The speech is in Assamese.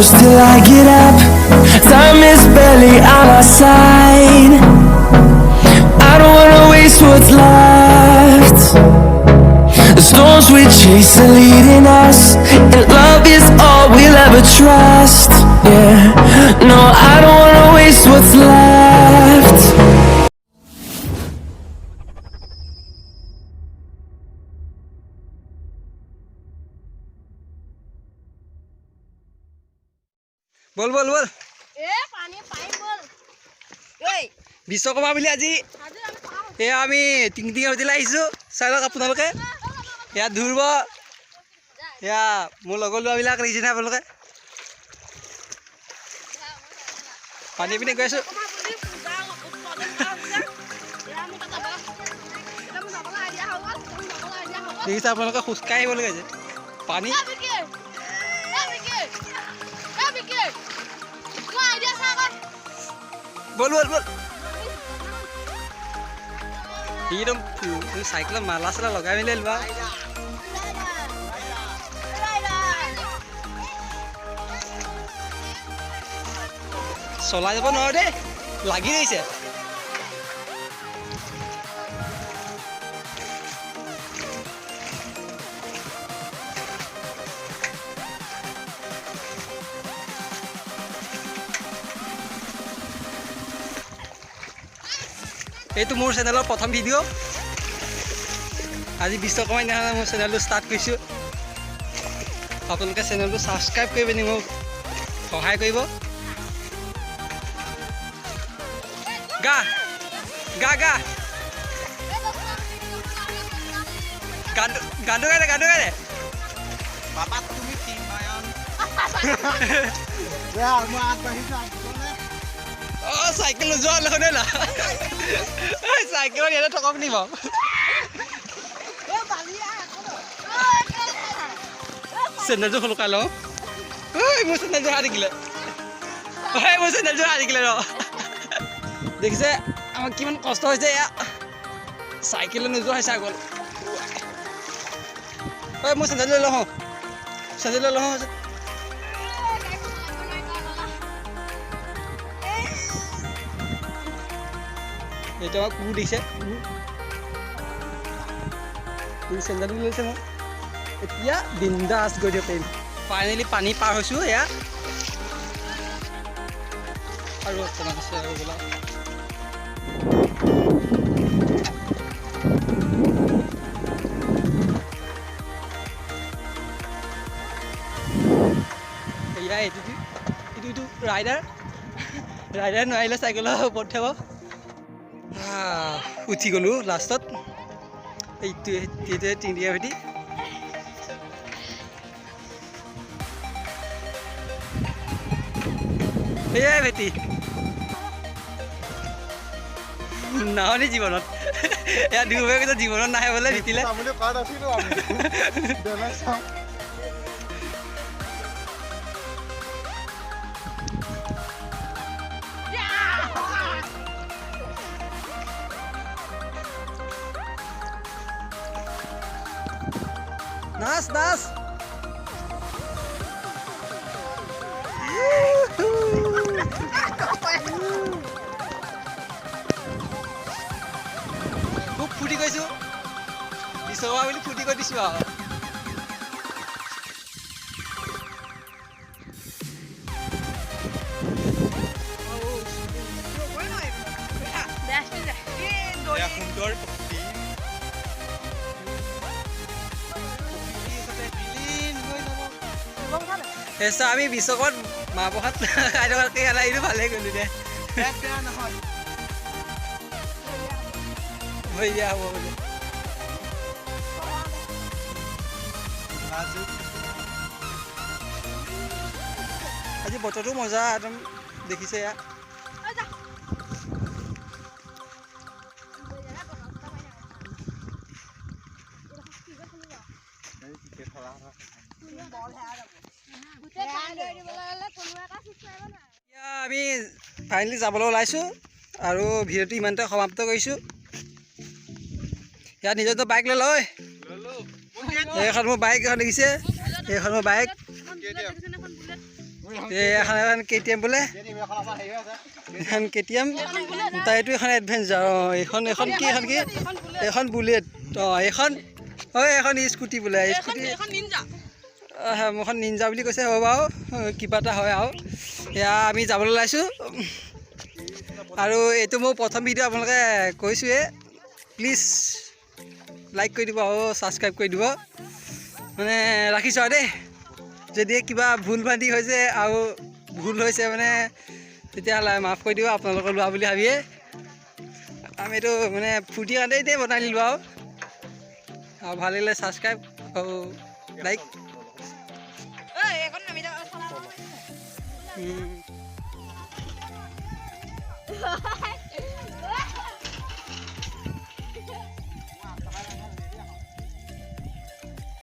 close till I get up. Time is barely on our side. I don't wanna waste what's left. The storms we chase are leading us, and love is all we'll ever trust. Yeah, no, I don't wanna waste what's left. বল বল বল এ পানী পাইপ বল এই বিশ্বকৰ্মা বুলি আজি এয়া আমি টিংটিঙে সৈতে আহিছোঁ চাই লওক আপোনালোকে এয়া ধুৰ্ব এয়া মোৰ লগৰ ল'ৰাবিলাক দেখিছেনে আপোনালোকে পানী পিনে গৈ আছোঁ দেখিছে আপোনালোকে খোজকাঢ়ি আহিব লাগে যে পানী বল বল বল একদম চাইকেলত মালা চালা লগাই মেলি লোৱা চলাই যাব নোৱাৰো দেই লাগি গৈছে এইটো মোৰ চেনেলৰ প্ৰথম ভিডিঅ' আজি বিশ্বকৰ্মাৰ দিনাখনে মোৰ চেনেলটো ষ্টাৰ্ট কৰিছোঁ আপোনালোকে চেনেলটো ছাবস্ক্ৰাইব কৰি পিনি মোক সহায় কৰিব গা গা গা গানটো গাই দে বাবা তুমি অঁ চাইকেল নোযোৱা হ'লে না চাইকেলত ইয়াতে থকক নি বাৰু চেণ্ডেলযোৰ সলকাই লওঁ ঐ মোৰ চেণ্ডেলযোৰ হাৰি থাকিলে মোৰ চেণ্ডেলযোৰ হাৰি থাকিলে ৰ দেখিছে আমাৰ কিমান কষ্ট হৈছে এয়া চাইকেলত নোযোৱা হৈছে আগত ঐ মোৰ চেণ্ডেল লৈ লওঁ চেণ্ডেল লৈ লওঁ এইটো আমাক কুকুৰ দিছে চেণ্ডেল লৈছে মোক এতিয়া বিন্দাছ গৈ দিব পাৰিম ফাইনেলি পানী পাৰ হৈছোঁ এয়া আৰু অকণমান আছে আৰু বোলা এয়া এইটো ৰাইডাৰ নোৱাৰিলে চাইকেলৰ ওপৰত থ'ব উঠি গ'লোঁ লাষ্টত এইটোৱে টিংটিঙা ভেটি এয়াই ভেটি নাহনি জীৱনত এয়া দুবে কৈছে জীৱনত নাহে বোলে ভেটিলে নাচ নাচ খুব ফূৰ্তি কৰিছোঁ বিশ্বকৰ্মা বুলি ফূৰ্তি কৰি দিছোঁ আৰু সুন্দৰ এছা আমি বিশ্বকৰ্মাত মাহ প্ৰসাদ খাই থকাতকৈ এইটো ভালেই কৰিলোঁ দে নহয় হৈ দিয়া হ'ব বোলে আজি বতৰটো মজা একদম দেখিছে ইয়াত আমি ফাইনেলি যাবলৈ ওলাইছোঁ আৰু ভিডিঅ'টো ইমানতে সমাপ্ত কৰিছোঁ ইয়াত নিজৰটো বাইক লৈ লয় এইখন মোৰ বাইক এখন দেখিছে এইখন মোৰ বাইক এখন KTM বোলে এখন KTM তাৰ এইটো এখন এডভেঞ্চাৰ এইখন কি এখন বুলেট এইখন এখন স্কুটি বোলে স্কুটি মোৰখন নিনজা বুলি কৈছে হ'ব বাৰু কিবা এটা হয় আৰু এয়া আমি যাবলৈ ওলাইছোঁ আৰু এইটো মোৰ প্ৰথম ভিডিঅ' আপোনালোকে কৈছোঁৱে প্লিজ লাইক কৰি দিব আৰু ছাবস্ক্ৰাইব কৰি দিব মানে ৰাখিছোঁ আৰু দেই যদি কিবা ভুল ভ্ৰান্তি হৈছে আৰু ভুল হৈছে মানে তেতিয়াহ'লে মাফ কৰি দিব আপোনালোকৰ লোৱা বুলি ভাবিয়ে আমি এইটো মানে ফূৰ্তি কাৰণে এতিয়া বনাই দিলোঁ আৰু ভাল লাগিলে ছাবস্ক্ৰাইব আৰু লাইক এখন নামি যাও